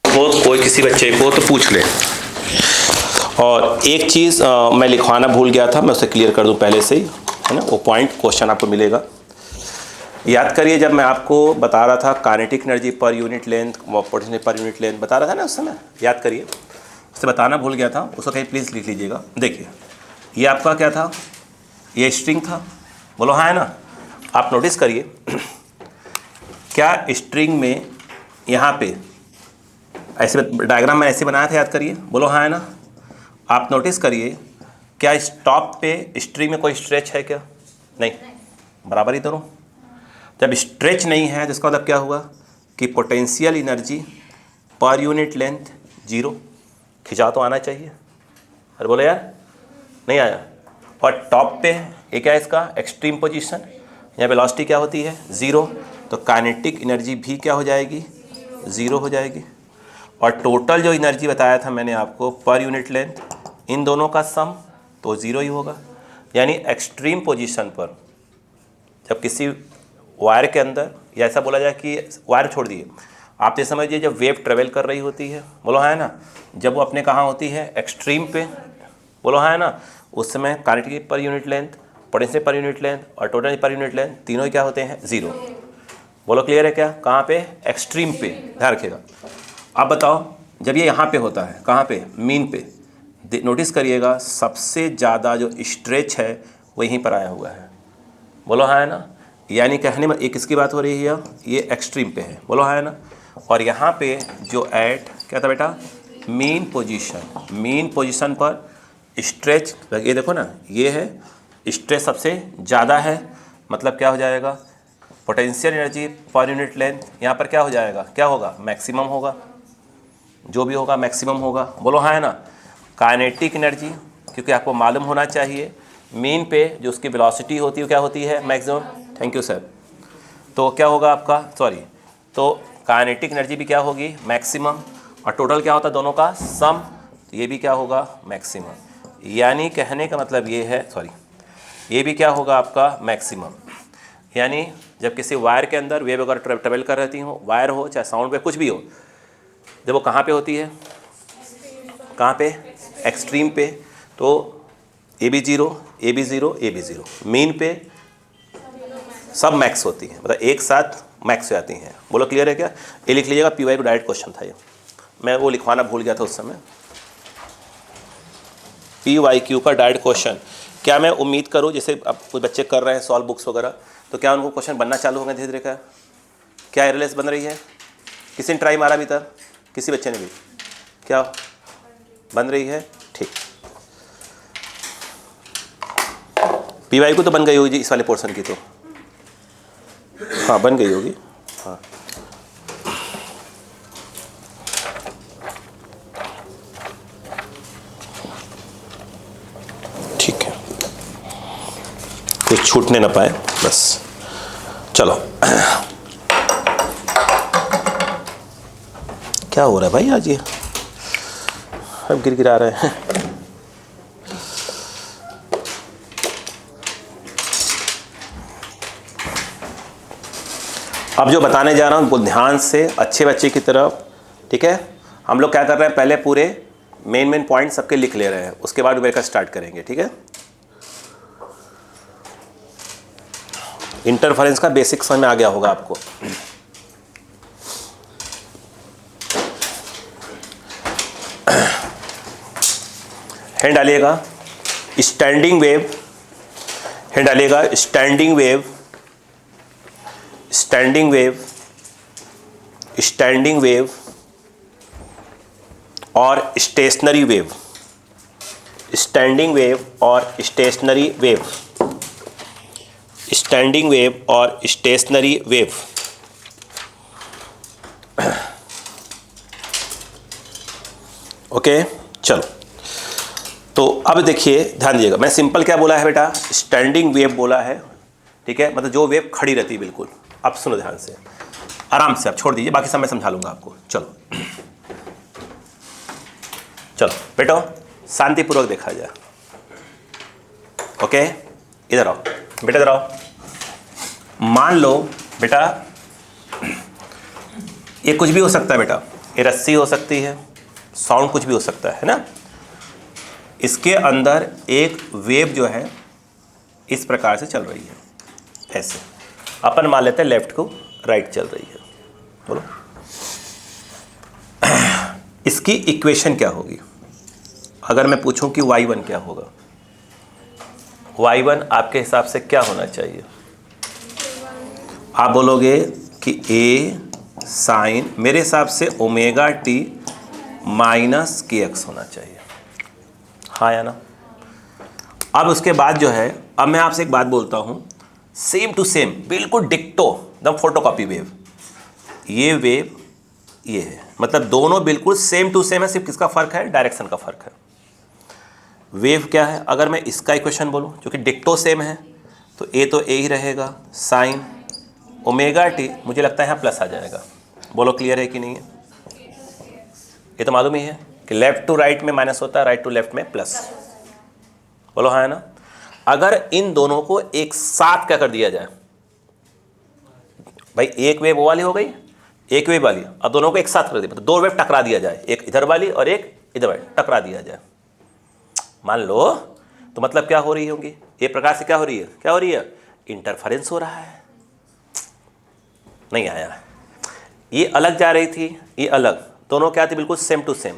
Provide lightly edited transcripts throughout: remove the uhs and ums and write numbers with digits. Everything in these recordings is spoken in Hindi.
हो कोई किसी बच्चे को तो पूछ ले। और एक चीज़ मैं लिखवाना भूल गया था, मैं उसे क्लियर कर दूं पहले से ही, है ना। वो पॉइंट क्वेश्चन आपको मिलेगा। याद करिए जब मैं आपको बता रहा था kinetic energy per unit length, potential per unit length बता रहा था ना उस समय, याद करिए। उसे बताना भूल गया था, उसको कहीं प्लीज़ लिख लीजिएगा। देखिए ये आपका क्या था, ये स्ट्रिंग था, बोलो हाँ है ना। आप नोटिस करिए क्या स्ट्रिंग में यहाँ पे ऐसे डायग्राम में ऐसे बनाया था, याद करिए, बोलो हाँ है ना। आप नोटिस करिए क्या इस टॉप पे स्ट्रिंग में कोई स्ट्रेच है क्या? नहीं, बराबर ही दोनों। जब स्ट्रेच नहीं है तो इसका मतलब क्या हुआ कि potential energy per unit length zero. खिंचाव तो आना चाहिए। अरे बोले यार, नहीं आया। और टॉप पे ये क्या है इसका एक्सट्रीम पोजीशन, यहाँ वेलोसिटी क्या होती है ज़ीरो, तो काइनेटिक एनर्जी भी क्या हो जाएगी, ज़ीरो हो जाएगी। और टोटल जो एनर्जी बताया था मैंने आपको पर यूनिट लेंथ, इन दोनों का सम तो ज़ीरो ही होगा। यानी एक्सट्रीम पोजीशन पर जब किसी वायर के अंदर, या ऐसा बोला जाए कि वायर छोड़ दिए, आप ये समझिए जब वेव ट्रेवल कर रही होती है, बोलो हाँ है ना, जब वो अपने कहाँ होती है एक्सट्रीम पे, बोलो हाँ है ना, उस समय kinetic per unit length, potential per unit length और टोटल पर यूनिट लेंथ तीनों ही क्या होते हैं, ज़ीरो। बोलो क्लियर है क्या? कहाँ पे? एक्सट्रीम पे, ध्यान रखिएगा। अब बताओ जब ये यहाँ पे होता है, कहाँ पे, मीन पे, नोटिस करिएगा सबसे ज़्यादा जो स्ट्रेच है वो यहीं पर आया हुआ है, बोलो हाँ है ना। यानी कहने में एक किसकी बात हो रही है, ये एक्सट्रीम पे है, बोलो हाँ है ना। और यहाँ पे जो एट क्या था बेटा, मीन पोजीशन पर स्ट्रेच, ये देखो ना, ये है स्ट्रेच सबसे ज़्यादा है, मतलब क्या हो जाएगा, potential energy per unit length यहाँ पर क्या हो जाएगा, क्या होगा, मैक्सिमम होगा, जो भी होगा मैक्सिमम होगा, बोलो हाँ है ना। काइनेटिक एनर्जी, क्योंकि आपको मालूम होना चाहिए मीन पे जो उसकी वेलोसिटी होती है क्या होती है, मैक्सिमम। Thank you sir. तो क्या होगा आपका, सॉरी, तो काइनेटिक एनर्जी भी क्या होगी, मैक्सिमम, और टोटल क्या होता है दोनों का सम, तो ये भी क्या होगा, मैक्सिमम। यानी कहने का मतलब ये है, सॉरी, ये भी क्या होगा आपका मैक्सिमम। यानी जब किसी वायर के अंदर वेव अगर ट्रेवल कर रहती हो, वायर हो चाहे साउंड वेव कुछ भी हो, जब वो कहाँ पे होती है, कहाँ पे, एक्सट्रीम पे, तो ए भी ज़ीरो, ए भी ज़ीरो, ए भी ज़ीरो, मीन पे सब मैक्स होती हैं, मतलब एक साथ मैक्स हो जाती हैं। बोलो क्लियर है क्या? ये लिख लीजिएगा, पी वाई को डायरेक्ट क्वेश्चन था ये, मैं वो लिखवाना भूल गया था उस समय। पी वाई क्यू का डायरेक्ट क्वेश्चन, क्या मैं उम्मीद करूँ जैसे अब कुछ बच्चे कर रहे हैं सॉल्व बुक्स वगैरह, तो क्या उनको क्वेश्चन बनना चालू होंगे धीरे धीरे? का क्या एरलेस बन रही है? किसी ने ट्राई मारा अभी तक? किसी बच्चे ने भी? क्या बन रही है? ठीक, पी वाई को तो बन गई होगी जी इस वाले पोर्शन की, तो हाँ बन गई होगी, हाँ। ठीक है, कुछ छूटने ना पाए बस। चलो क्या हो रहा है भाई आज ये, अब गिरा रहे हैं। अब जो बताने जा रहा हूँ बिल्कुल ध्यान से, अच्छे बच्चे की तरफ, ठीक है। हम लोग क्या कर रहे हैं, पहले पूरे मेन पॉइंट सबके लिख ले रहे हैं, उसके बाद न्यूमेरिकल स्टार्ट करेंगे, ठीक है। इंटरफेरेंस का बेसिक समझ में आ गया होगा आपको। हैंड डालिएगा स्टैंडिंग वेव, हैंड डालिएगा standing wave, standing wave, standing wave और स्टेशनरी वेव, स्टैंडिंग वेव और स्टेशनरी वेव, स्टैंडिंग वेव और स्टेशनरी वेव। ओके चलो, तो अब देखिए ध्यान दीजिएगा, मैं सिंपल क्या बोला है बेटा, स्टैंडिंग वेव बोला है, ठीक है, मतलब जो वेव खड़ी रहती है बिल्कुल। अब सुनो ध्यान से, आराम से, आप छोड़ दीजिए, बाकी सब मैं समझा लूंगा आपको। चलो चलो बेटो, शांतिपूर्वक देखा जाए। ओके इधर आओ बेटा, इधर आओ। मान लो बेटा, ये कुछ भी हो सकता है बेटा, ये रस्सी हो सकती है, साउंड कुछ भी हो सकता है ना। इसके अंदर एक वेव जो है इस प्रकार से चल रही है, ऐसे अपन मान लेते हैं लेफ्ट को राइट चल रही है। बोलो इसकी इक्वेशन क्या होगी? अगर मैं पूछूं कि y1 क्या होगा, y1 आपके हिसाब से क्या होना चाहिए? आप बोलोगे कि a साइन, मेरे हिसाब से omega t minus k x होना चाहिए, हाँ या ना। अब उसके बाद जो है, अब मैं आपसे एक बात बोलता हूँ, सेम टू सेम, बिल्कुल डिक्टो, एकदम फोटोकॉपी वेव, ये वेव ये है, मतलब दोनों बिल्कुल सेम टू सेम है, सिर्फ किसका फर्क है? डायरेक्शन का फर्क है। वेव क्या है? अगर मैं इसका इक्वेशन बोलूँ, क्योंकि डिक्टो सेम है, तो ए तो ए ही रहेगा, साइन ओमेगा टी, मुझे लगता है यहाँ प्लस आ जाएगा। बोलो क्लियर है कि नहीं है? ये तो मालूम ही है कि लेफ्ट टू राइट में माइनस होता है, राइट टू लेफ्ट में प्लस। बोलो हाँ है ना। अगर इन दोनों को एक साथ क्या कर दिया जाए, भाई एक वेव वो वाली हो गई, एक वेव वाली, अब दोनों को एक साथ कर दिया, तो दो वेव टकरा दिया जाए, एक इधर वाली और एक इधर वाली टकरा दिया जाए, मान लो, तो मतलब क्या हो रही होंगी? ये प्रकार से क्या हो रही है? क्या हो रही है? इंटरफेरेंस हो रहा है। नहीं आया, ये अलग जा रही थी, ये अलग, दोनों क्या थी? बिल्कुल सेम टू सेम,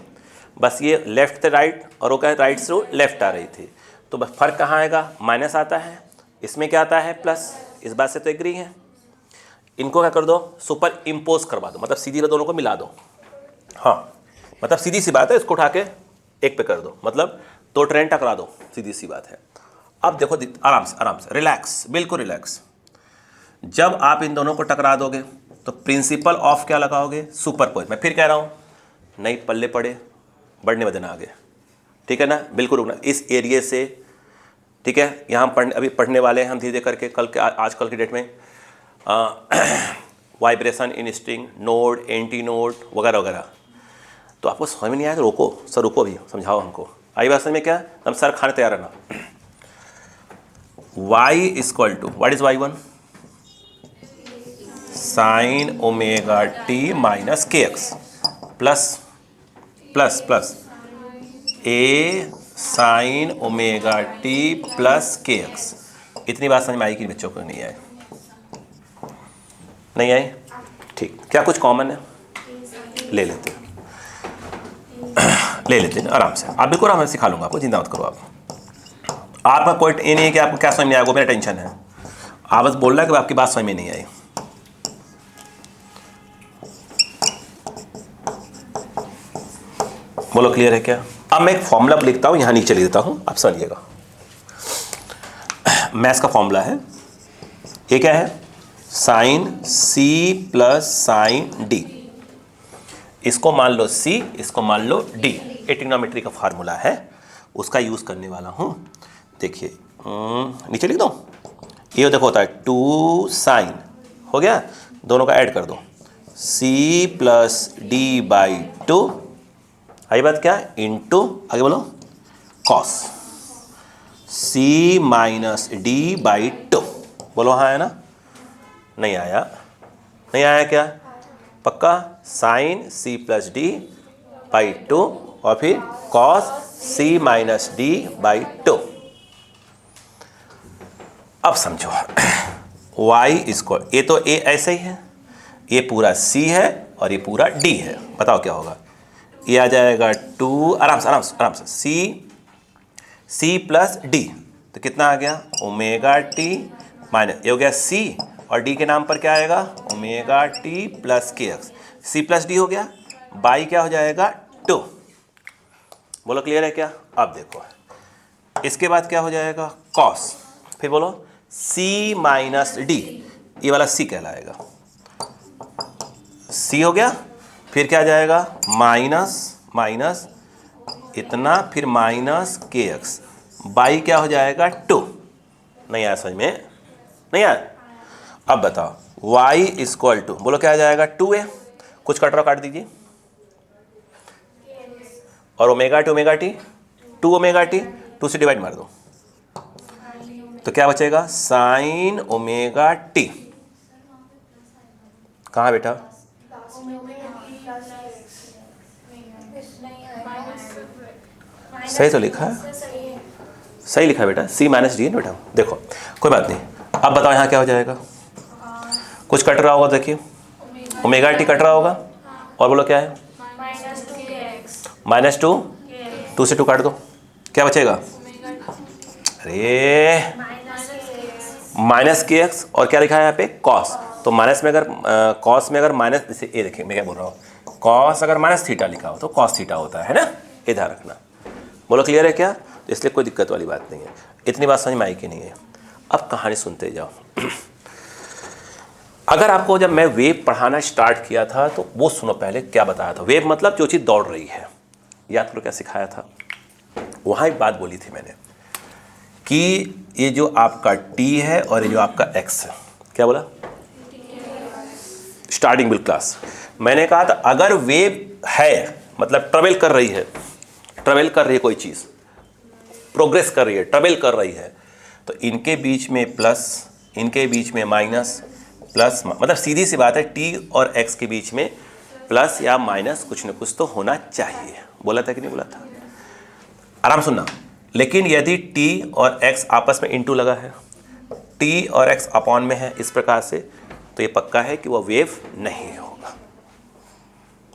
बस ये लेफ्ट से राइट और वो क्या राइट से लेफ्ट आ रही थी। तो बस फर्क कहाँ आएगा? माइनस आता है, इसमें क्या आता है? प्लस। इस बात से तो एग्री है। इनको क्या कर दो? सुपर इम्पोज करवा दो, मतलब सीधी दोनों को मिला दो। हाँ, मतलब सीधी सी बात है, इसको उठा के एक पे कर दो, मतलब दो ट्रेन टकरा दो, सीधी सी बात है। अब देखो आराम से रिलैक्स, बिल्कुल रिलैक्स। जब आप इन दोनों को टकरा दोगे तो प्रिंसिपल ऑफ क्या लगाओगे? सुपरपोज। मैं फिर कह रहा हूँ, नहीं पल्ले पड़े, बढ़ने वजन आगे, ठीक है ना, बिल्कुल रुकना इस एरिए से, ठीक है। यहाँ अभी पढ़ने वाले हैं हम धीरे धीरे करके, कल के आजकल की डेट में vibration in string, node, anti node वगैरह वगैरह। तो आपको समझ में नहीं आया तो रोको, सर रुको भी, समझाओ हमको। आई बात समझ में? क्या हम सर खाने तैयार रहना। y equal to, what is y1? Sine omega t minus k x plus plus plus a sine omega t plus k x. इतनी बात समझ में आई कि बच्चों को नहीं आई? नहीं आई? ठीक, क्या कुछ कॉमन है? ले लेते ले लेते हैं आराम से। आप बिल्कुल आराम से सिखा लूँगा आपको, चिंता मत करो आप। आपका कोई ये नहीं है कि आपको क्या समझ में आएगा, मेरा टेंशन है। आप बस बोल रहा है कि आपकी बात समझ में नहीं आई। बोलो क्लियर है क्या? अब मैं एक फॉर्मूला लिखता हूँ, यहाँ नीचे लिख देता हूँ, आप समझिएगा। मैथ्स का फॉर्मूला है, ये क्या है? Sine C plus sine D, इसको मान लो सी, इसको मान लो डी। ये ट्रिग्नोमेट्री का फार्मूला है, उसका यूज़ करने वाला हूँ। देखिए नीचे लिख दो, ये देखो होता है 2 साइन, हो गया, दोनों का ऐड कर दो, सी प्लस डी बाई 2, आई बात क्या? इंटू, आगे बोलो, cos C minus D by 2। बोलो हाँ है ना? नहीं आया? नहीं आया क्या? पक्का? Sine C plus D by 2 और फिर cos C minus D by 2। अब समझो, y इसको, ये तो a ऐसे ही है, ये पूरा c है और ये पूरा d है। बताओ क्या होगा? ये आ जाएगा 2, आराम से c प्लस डी, तो कितना आ गया? ओमेगा टी माइनस, ये हो गया c और d के नाम पर क्या आएगा? Omega t plus k x. सी प्लस डी हो गया, बाई क्या हो जाएगा? 2। बोलो क्लियर है क्या? अब देखो इसके बाद क्या हो जाएगा? कॉस, फिर बोलो c माइनस डी, ये वाला c कहलाएगा, c हो गया, फिर क्या आ जाएगा? माइनस इतना, फिर माइनस के एक्स, बाई क्या हो जाएगा? 2। नहीं आया समझ में? नहीं आया? अब बताओ, y इक्वल टू, बोलो क्या आ जाएगा? 2a, कुछ कटरा काट दीजिए, और ओमेगा टी 2 ओमेगा टी, 2 से डिवाइड मार दो, तो क्या बचेगा? Sign omega T. कहाँ बेटा? सही तो लिखा है, सही लिखा है बेटा, C माइनस डी है बेटा। देखो कोई बात नहीं, अब बताओ यहाँ क्या हो जाएगा। कुछ कट रहा होगा, देखिए ओमेगा टी कट रहा होगा, और बोलो क्या है, -2, 2 से 2 काट दो, क्या बचेगा, अरे -kx, और क्या लिखा है यहाँ पे, कॉस। तो माइनस में अगर कॉस में अगर माइनस, जैसे ये देखिए मैं क्या बोल रहा हूँ, कॉस अगर माइनस थीटा लिखा हो तो कॉस थीटा होता है ना, ये ध्यान रखना। बोलो क्लियर है क्या, इसलिए कोई दिक्कत वाली बात नहीं है, इतनी बात समझ में आई कि नहीं है। अब कहानी सुनते जाओ। अगर आपको जब मैं वेव पढ़ाना स्टार्ट किया था तो वो सुनो पहले क्या बताया था। वेव मतलब जो चीज़ दौड़ रही है, याद करो क्या सिखाया था। वहाँ एक बात बोली थी मैंने कि ये जो आपका t है और ये जो आपका x है, क्या बोला, स्टार्टिंग बिल क्लास मैंने कहा था अगर वेव है मतलब ट्रेवल कर रही है, ट्रेवल कर रही है कोई चीज़, प्रोग्रेस कर रही है, ट्रेवल कर रही है, तो इनके बीच में प्लस, इनके बीच में माइनस, प्लस, मतलब सीधी सी बात है t और x के बीच में प्लस या माइनस कुछ न कुछ तो होना चाहिए। बोला था कि नहीं बोला था, आराम सुनना। लेकिन यदि t और x आपस में इनटू लगा है, t और x अपॉन में है इस प्रकार से, तो ये पक्का है कि वो वेव नहीं होगा।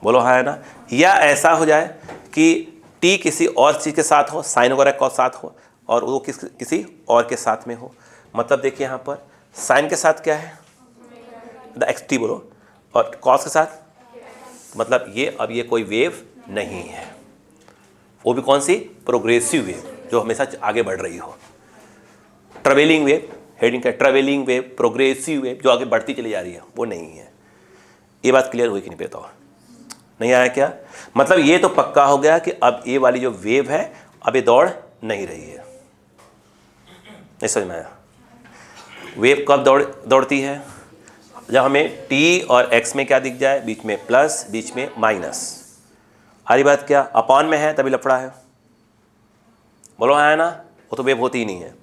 बोलो हाँ है ना। या ऐसा हो जाए कि t किसी और चीज़ के साथ हो, साइन वगैरह के साथ हो, और वो किसी और के साथ में हो। मतलब देखिए यहाँ पर साइन के साथ क्या है, xt बोलो, और कॉस के साथ, मतलब ये अब ये कोई वेव नहीं है, वो भी कौन सी, प्रोग्रेसिव वेव जो हमेशा आगे बढ़ रही हो। ट्रेवलिंग वेव, हेडिंग का ट्रेवलिंग वेव, प्रोग्रेसिव वेव जो आगे बढ़ती चली जा रही है, वो नहीं है। ये बात क्लियर हुई कि नहीं बताओ, नहीं आया क्या। मतलब ये तो पक्का हो गया कि अब ये वाली जो वेव है अब ये दौड़ नहीं रही है। नहीं समझ में आया। वेव कब दौड़ती है, जब हमें t और x में क्या दिख जाए, बीच में प्लस बीच में माइनस। हरी बात क्या, अपॉन में है तभी लफड़ा है। बोलो है ना, वो तो वेव होती ही नहीं है।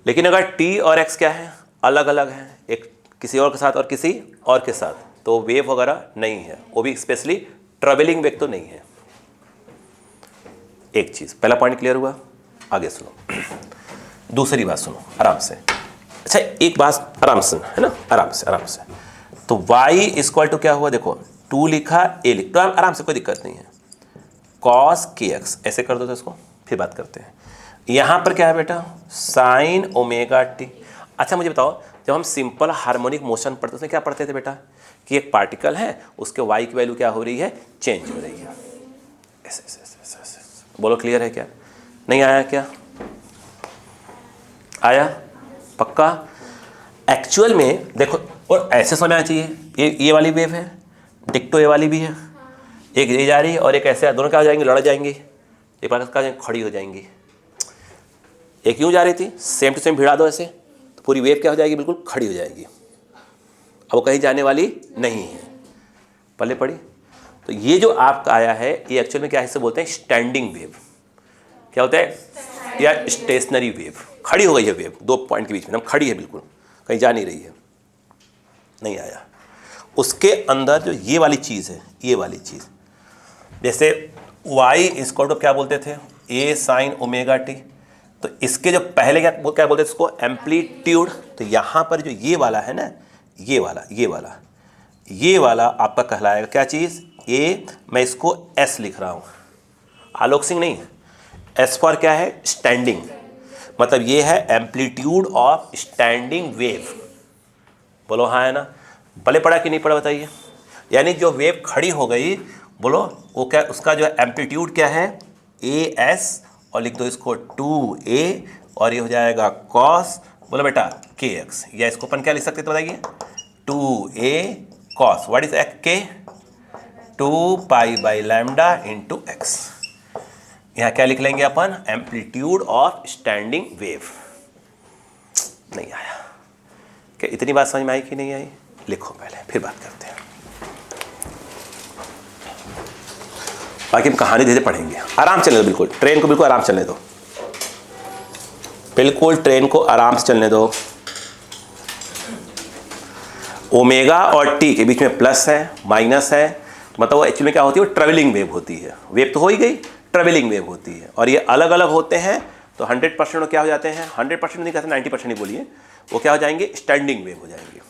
लेकिन अगर t और x क्या है, अलग अलग है, एक किसी और के साथ और किसी और के साथ, तो वेव वगैरह नहीं है, वो भी स्पेशली ट्रेवलिंग वेव तो नहीं है। एक चीज़, पहला पॉइंट क्लियर हुआ। आगे सुनो, दूसरी बात सुनो आराम से। अच्छा एक बात आराम से है ना, आराम से आराम से। तो y इक्वल टू क्या हुआ, देखो 2 लिखा, a लिख, तो आराम से कोई दिक्कत नहीं है। cos kx ऐसे कर दो तो इसको, फिर बात करते हैं। यहाँ पर क्या है बेटा, साइन ओमेगा t। अच्छा मुझे बताओ, जब हम सिंपल हार्मोनिक मोशन पढ़ते उसमें क्या पढ़ते थे बेटा, कि एक पार्टिकल है उसके y की वैल्यू क्या हो रही है, चेंज हो रही है। ऐसे ऐसे ऐसे ऐसे। बोलो क्लियर है क्या, नहीं आया क्या, आया पक्का। एक्चुअल में देखो, और ऐसे समझ आना चाहिए, ये वाली वेव है, डिक्टो ये वाली भी है, एक ये जा रही है और एक ऐसे, दोनों क्या हो जाएंगी, लड़ जाएंगी, एक बार क्या खड़ी हो जाएंगी। एक यूँ जा रही थी, सेम टू सेम भिड़ा दो ऐसे, तो पूरी वेव क्या हो जाएगी, बिल्कुल खड़ी हो जाएगी, अब वो कहीं जाने वाली नहीं है। पहले पढ़ी। तो ये जो आपका आया है ये एक्चुअल में क्या हिस्से बोलते हैं, स्टैंडिंग वेव। क्या होता है, या स्टेशनरी वेव। खड़ी हो गई है वेव, 2 पॉइंट के बीच में, हम खड़ी है बिल्कुल, कहीं जा नहीं रही है। नहीं आया। उसके अंदर जो ये वाली चीज़ है, ये वाली चीज़, जैसे y इसको तो क्या बोलते थे, a साइन ओमेगा t, तो इसके जो पहले क्या बोलते थे इसको, एम्पलीट्यूड। तो यहाँ पर जो ये वाला है ना, ये वाला आपका कहलाएगा क्या चीज़, a, मैं इसको s लिख रहा हूँ, आलोक सिंह नहीं, s फॉर क्या है, स्टैंडिंग, मतलब ये है एम्पलीट्यूड ऑफ स्टैंडिंग वेव। बोलो हाँ है ना। पहले पढ़ा कि नहीं पढ़ा बताइए। यानी जो वेव खड़ी हो गई, बोलो वो क्या, उसका जो एम्पलीट्यूड क्या है, as, और लिख दो इसको 2a, और ये हो जाएगा cos, बोलो बेटा kx, या इसको अपन क्या लिख सकते तो बताइए, 2a cos, what is k, 2 pi by lambda into x। यहाँ क्या लिख लेंगे अपन, एम्पलीट्यूड ऑफ स्टैंडिंग वेव। नहीं आया क्या, इतनी बात समझ में आई कि नहीं आई, लिखो पहले फिर बात करते हैं। बाकी हम कहानी धीरे पढ़ेंगे, आराम चलने दो, बिल्कुल ट्रेन को बिल्कुल आराम चलने दो, बिल्कुल ट्रेन को आराम से चलने दो। ओमेगा और टी के बीच में प्लस है, माइनस है, मतलब वो एक्चुअली क्या होती है, वो ट्रेवलिंग वेव होती है। वेव तो हो ही गई, ट्रेवलिंग वेव होती है। और ये अलग अलग होते हैं तो 100% क्या हो जाते हैं, 100% नहीं कहते, 90% ही बोलिए, वो क्या हो जाएंगे, स्टैंडिंग वेव हो जाएंगे।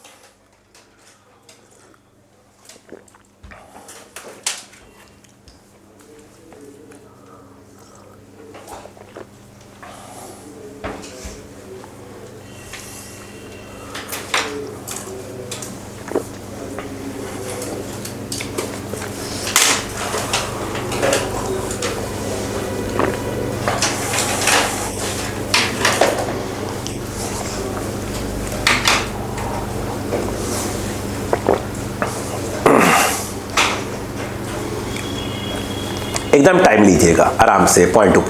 एकदम टाइम लीजिएगा, आराम से, पॉइंट टू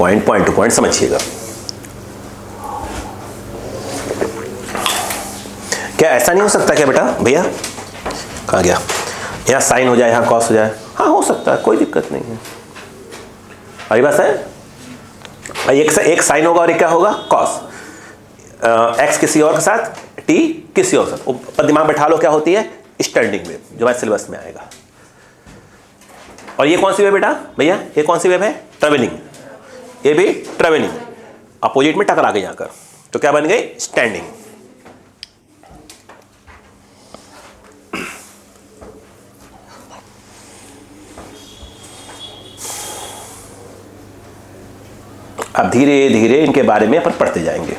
पॉइंट समझिएगा। क्या ऐसा नहीं हो सकता क्या बेटा, भैया कहाँ गया, यहाँ साइन हो जाए, यहाँ कॉस हो जाए? हाँ हो सकता है, कोई दिक्कत नहीं है। वही बात है, एक साइन होगा और एक क्या होगा, कॉस। एक्स किसी और के साथ, टी किसी और के साथ। पर दिमाग बैठा लो क्या होती है, स्टैंडिंग वेव, जो हमारे सिलेबस में आएगा। और ये कौन सी वेव बेटा, भैया ये कौन सी वेव है, ट्रेवलिंग। ये भी ट्रेवलिंग, अपोजिट में टकरा गई जाकर, तो क्या बन गई, स्टैंडिंग। अब धीरे धीरे इनके बारे में अपन पढ़ते जाएंगे।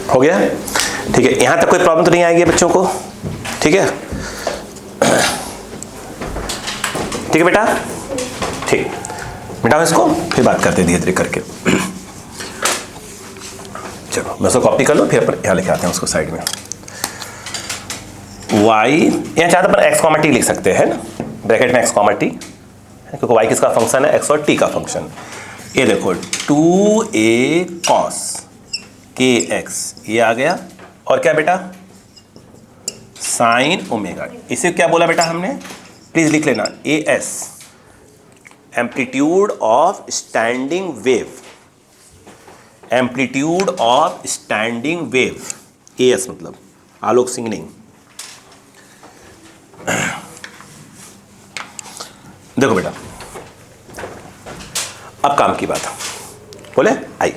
हो गया, ठीक है, यहां तक कोई प्रॉब्लम तो नहीं आएगी बच्चों को, ठीक है, ठीक है बेटा, ठीक, मिटाओ इसको, फिर बात करते हैं धीरे धीरे करके। चलो मैं उसको कॉपी कर लो, फिर अपन यहाँ लिखे आते हैं उसको साइड में। y, यहाँ चाहते अपन x कॉमा टी लिख सकते हैं ना, ब्रैकेट में x कॉमा टी, क्योंकि y किसका फंक्शन है, x और t का फंक्शन। ये देखो 2a cos kx, ये आ गया, और क्या बेटा, साइन ओमेगा। इसे क्या बोला बेटा हमने, प्लीज लिख लेना, as amplitude of standing wave, amplitude of standing wave, as मतलब आलोक सिंगनिंग। देखो बेटा, अब काम की बात बोले आई,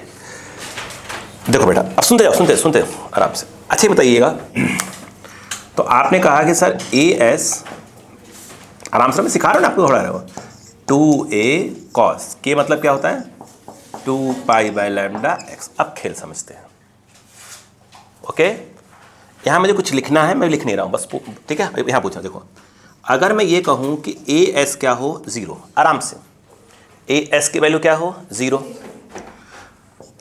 देखो बेटा, अब सुनते जाओ, सुनते आराम से। अच्छा बताइएगा, तो आपने कहा कि सर as, आराम से मैं सिखा रहा हूँ ना आपको, थोड़ा रहो, 2a cos के मतलब क्या होता है, 2 पाई बाय लैम्डा x। अब खेल समझते हैं, ओके। यहाँ मुझे कुछ लिखना है, मैं लिख नहीं रहा हूँ बस, ठीक है। यहाँ पूछा, देखो अगर मैं ये कहूँ कि as क्या हो 0, आराम से as की वैल्यू क्या हो 0,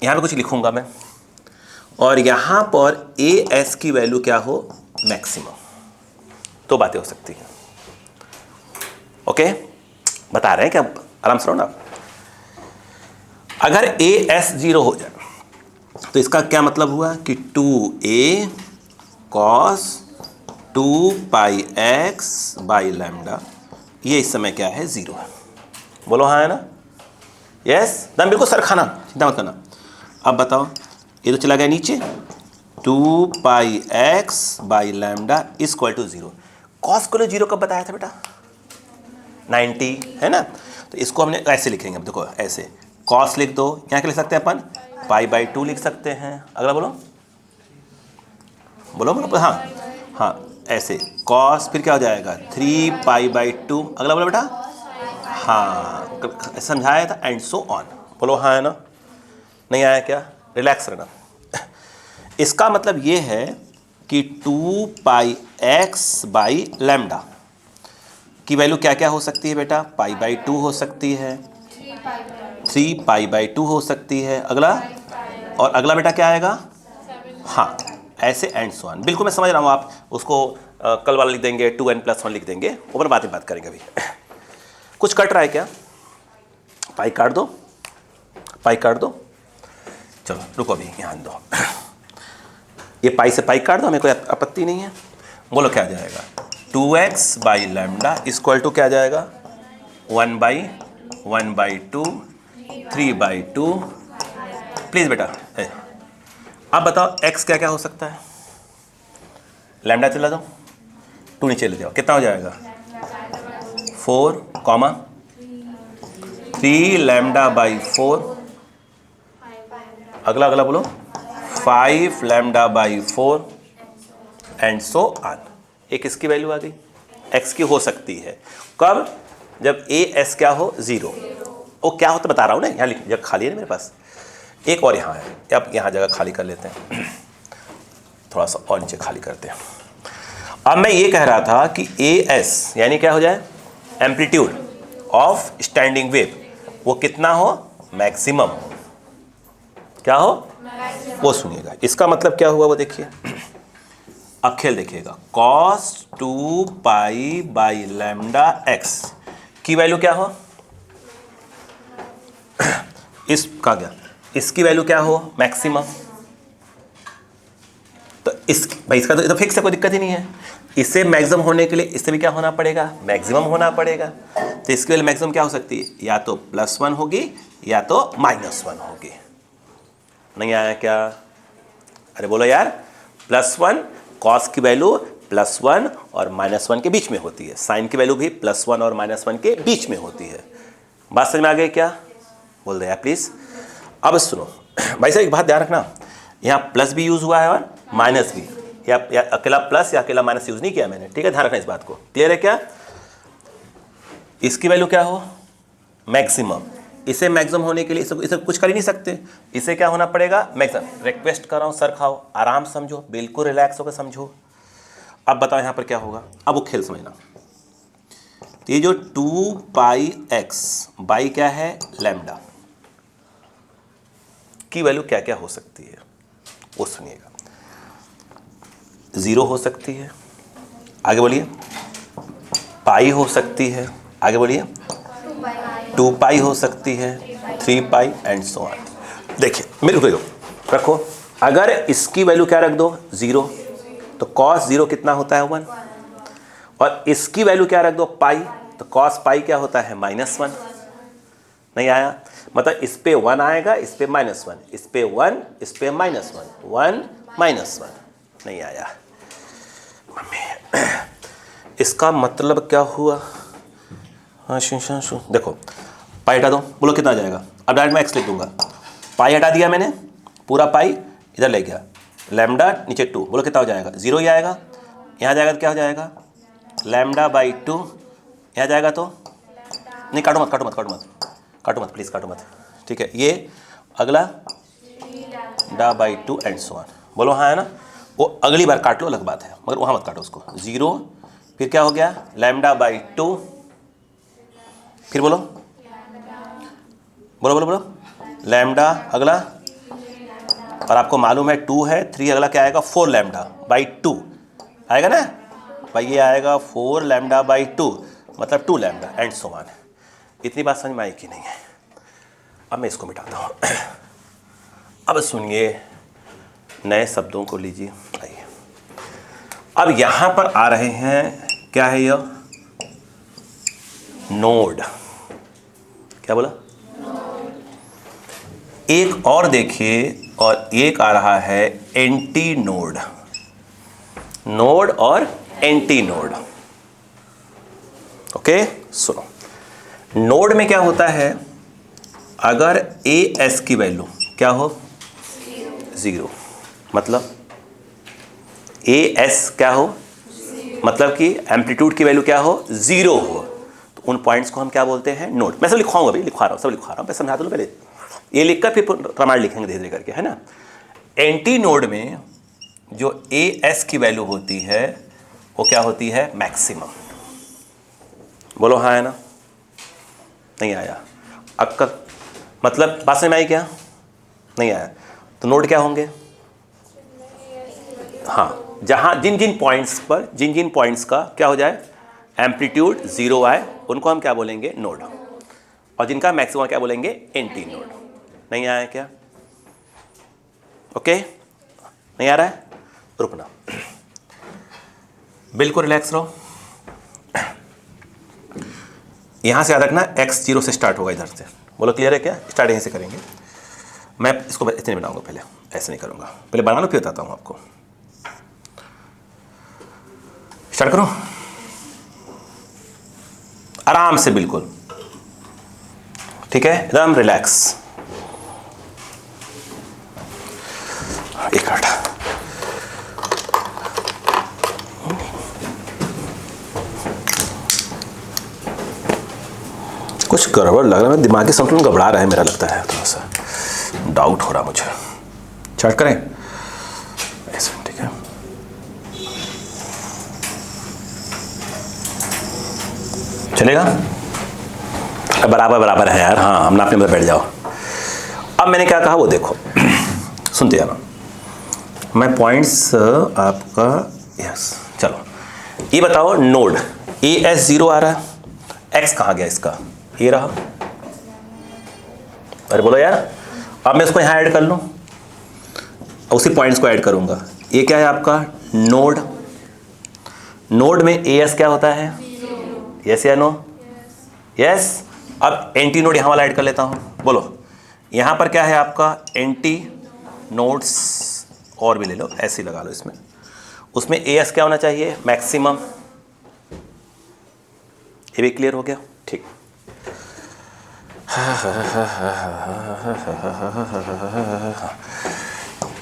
यहाँ पे कुछ लिखूंगा मैं, और यहाँ पर as की वैल्यू क्या हो मैक्सिमम, तो बातें हो सकती हैं, ओके। बता रहे हैं क्या, आराम से रहो ना। अगर as 0 हो जाए तो इसका क्या मतलब हुआ कि 2a cos 2 pi x by lambda, ये इस समय क्या है 0 है, बोलो हाँ है ना, यस, दम बिल्कुल सर खाना, चिंता मत करना। अब बताओ, ये तो चला गया नीचे, 2 pi x by lambda equal to 0। Cos को 0 कब बताया था बेटा, 90, है ना। तो इसको हमने ऐसे लिखेंगे, देखो ऐसे कॉस लिख दो, यहाँ क्या लिख सकते हैं अपन, π/2 लिख सकते हैं। अगला बोलो बोलो बोलो, हाँ हाँ ऐसे कॉस, फिर क्या हो जाएगा 3π/2। अगला बोलो बेटा, हाँ समझाया था, एंड सो ऑन। बोलो हाँ है ना, नहीं आया क्या, रिलैक्स रहना। इसका मतलब ये है कि 2πx/λ की वैल्यू क्या क्या हो सकती है बेटा, π/2 हो सकती है, 3π/2 हो सकती है। अगला, और अगला बेटा क्या आएगा, हाँ ऐसे एंड सो ऑन। बिल्कुल मैं समझ रहा हूँ, आप उसको कल वाला लिख देंगे, 2n+1 लिख देंगे, ऊपर बाद में बात करेंगे। अभी कुछ कट रहा है क्या, पाई काट दो, पाई काट दो, चलो रुको अभी यहाँ दो, ये पाई से पाई काट दो, हमें कोई आपत्ति नहीं है। बोलो क्या आ जाएगा, 2x/λ इक्वल टू क्या आ जाएगा, 1/1/2 3/2। प्लीज़ बेटा अब बताओ x क्या क्या हो सकता है, लैम्डा चला दो, 2 नीचे ले जाओ, कितना हो जाएगा 4, 3λ/4। अगला अगला बोलो 5λ/4 एंड सो ऑन। एक इसकी वैल्यू आ गई, x की हो सकती है कब, जब a s क्या हो 0। वो क्या होता बता रहा हूँ ना, यहाँ लिख, जगह खाली है ना मेरे पास, एक और यहाँ है, अब यहाँ जगह खाली कर लेते हैं, थोड़ा सा और नीचे खाली करते हैं। अब मैं ये कह रहा था कि as यानी क्या हो जाए, एम्पलीट्यूड ऑफ स्टैंडिंग वेव, वो कितना हो, मैक्सिमम हो, क्या हो वो सुनिएगा। इसका मतलब क्या हुआ वो देखिए, अब खेल देखिएगा, cos 2π/λx की वैल्यू क्या हो, इस कहा गया, इसकी वैल्यू क्या हो, मैक्सिमम। तो इस भाई इसका तो फिक्स है, कोई दिक्कत ही नहीं है। इससे मैक्सिमम होने के लिए इससे भी क्या होना पड़ेगा, मैक्सिमम होना पड़ेगा। तो इसके लिए मैक्सिमम क्या हो सकती है, या तो +1 होगी या तो -1 होगी। नहीं आया क्या, अरे बोलो यार, +1 कॉस की वैल्यू +1 और -1 के बीच में होती है, साइन की वैल्यू भी +1 और -1 के बीच में होती है। बात समझ में आ गई क्या, बोल दे यार प्लीज। अब सुनो भाई साहब, एक बात ध्यान रखना, यहाँ प्लस भी यूज हुआ है और माइनस भी, या अकेला प्लस या अकेला माइनस यूज नहीं किया मैंने, ठीक है, ध्यान रखना इस बात को। क्लियर है क्या, इसकी वैल्यू क्या हो, मैक्सिमम। इसे मैक्सिमम होने के लिए इसे कुछ कर ही नहीं सकते, इसे क्या होना पड़ेगा, मैक्सिमम। रिक्वेस्ट कर रहा हूँ सर खाओ, आराम समझो, बिल्कुल रिलैक्स होकर समझो। अब बताओ यहाँ पर क्या होगा, अब वो खेल समझना। तो ये जो 2πx बाई क्या है, लैम्डा की वैल्यू क्या क्या हो सकती है वो सुनिएगा। 0 हो सकती है, आगे बोलिए, पाई हो सकती है, आगे बोलिए, 2π हो सकती है, 3π एंड सो ऑन। देखिए मेरे को रखो, अगर इसकी वैल्यू क्या रख दो 0, तो cos 0 कितना होता है 1, और इसकी वैल्यू क्या रख दो पाई, तो cos पाई क्या होता है -1। नहीं आया, मतलब इस पे 1 आएगा, इस पे -1, इस पे 1, इस पे -1, 1 -1। नहीं आया इसका मतलब क्या हुआ, हाँ शु देखो, पाई हटा दो, बोलो कितना आ जाएगा। अब डायरेक्ट मैं x लिख दूंगा, पाई हटा दिया मैंने, पूरा पाई इधर ले गया, लैम्डा नीचे 2, बोलो कितना हो जाएगा, 0 ही आएगा। यहाँ जाएगा तो क्या हो जाएगा, λ/2, यहाँ जाएगा तो नहीं, काटो मत काटो मत काटो मत काटो मत प्लीज़ काटो मत, ठीक है। ये अगला λ/2 एंड सो ऑन। बोलो हाँ है ना, वो अगली बार काट लो अलग बात है, मगर वहाँ मत काटो उसको। 0 फिर क्या हो गया, λ/2, फिर बोलो बोलो बोलो बोलो लैम्डा, अगला, और आपको मालूम है 2 है, 3 अगला क्या आएगा, 4λ/2 आएगा ना भाई, ये आएगा 4λ/2 मतलब 2λ एंड सो ऑन। इतनी बात समझ में आई कि नहीं है। अब मैं इसको मिटाता हूँ। अब सुनिए, नए शब्दों को लीजिए, आइए। अब यहाँ पर आ रहे हैं, क्या है यह, नोड। क्या बोला, एक और देखिए, और एक आ रहा है एंटी नोड, नोड और एंटी नोड। ओके सुनो, नोड में क्या होता है, अगर ए एस की वैल्यू क्या हो 0, मतलब ए एस क्या हो, मतलब कि एम्पलीट्यूड की वैल्यू क्या हो 0 हो, तो उन पॉइंट्स को हम क्या बोलते हैं नोड। मैं सब लिखवाऊंगा भाई, लिखवा रहा हूँ, सब लिखवा रहा हूँ, मैं समझा दूँ पहले, ये लिखकर फिर प्रमाण लिखेंगे धीरे धीरे करके, है ना। एंटी नोड में जो ए एस की वैल्यू होती है वो क्या होती है मैक्सिमम। बोलो हाँ है ना, नहीं आया अक्कल, मतलब बात समझ में आई क्या, नहीं आया, तो नोड क्या होंगे, हाँ जहाँ जिन जिन पॉइंट्स का क्या हो जाए एम्पलीट्यूड 0 आए उनको हम क्या बोलेंगे नोड, और जिनका मैक्सिमम क्या बोलेंगे एंटी नोड। नहीं आया क्या, ओके, नहीं आ रहा है, रुकना, बिल्कुल रिलैक्स रहो। यहां से याद रखना x 0 से स्टार्ट होगा, इधर से, बोलो क्लियर है क्या, स्टार्ट यहीं से करेंगे। मैं इसको इतने बनाऊंगा, पहले ऐसे नहीं करूंगा, पहले बना लो फिर बताता हूं आपको। स्टार्ट करो आराम से, बिल्कुल ठीक है, एकदम रिलैक्स। एक मिनट, कुछ गड़बड़ लग रहा है, दिमागी संतुलन घबरा रहा है मेरा, लगता है थोड़ा सा डाउट हो रहा मुझे। स्टार्ट करें ऐसे, ठीक है, चलेगा, बराबर बराबर है यार, हाँ हम अपने अंदर बैठ जाओ। अब मैंने क्या कहा वो देखो, सुनते जाना, मैं पॉइंट्स आपका, यस चलो ये बताओ, नोड ए एस 0 आ रहा है, एक्स कहाँ गया इसका, ये रहा, अरे बोलो यार, अब मैं इसको यहाँ ऐड कर लूँ, उसी पॉइंट्स को ऐड करूँगा, ये क्या है आपका नोड, नोड में ए एस क्या होता है, यस या नो, यस। अब एंटी नोड यहाँ वाला ऐड कर लेता हूँ, बोलो यहाँ पर क्या है आपका एंटी नोड्स, और भी ले लो, ऐसे ही लगा लो इसमें, उसमें ए एस क्या होना चाहिए मैक्सिमम, ये भी क्लियर हो गया, ठीक।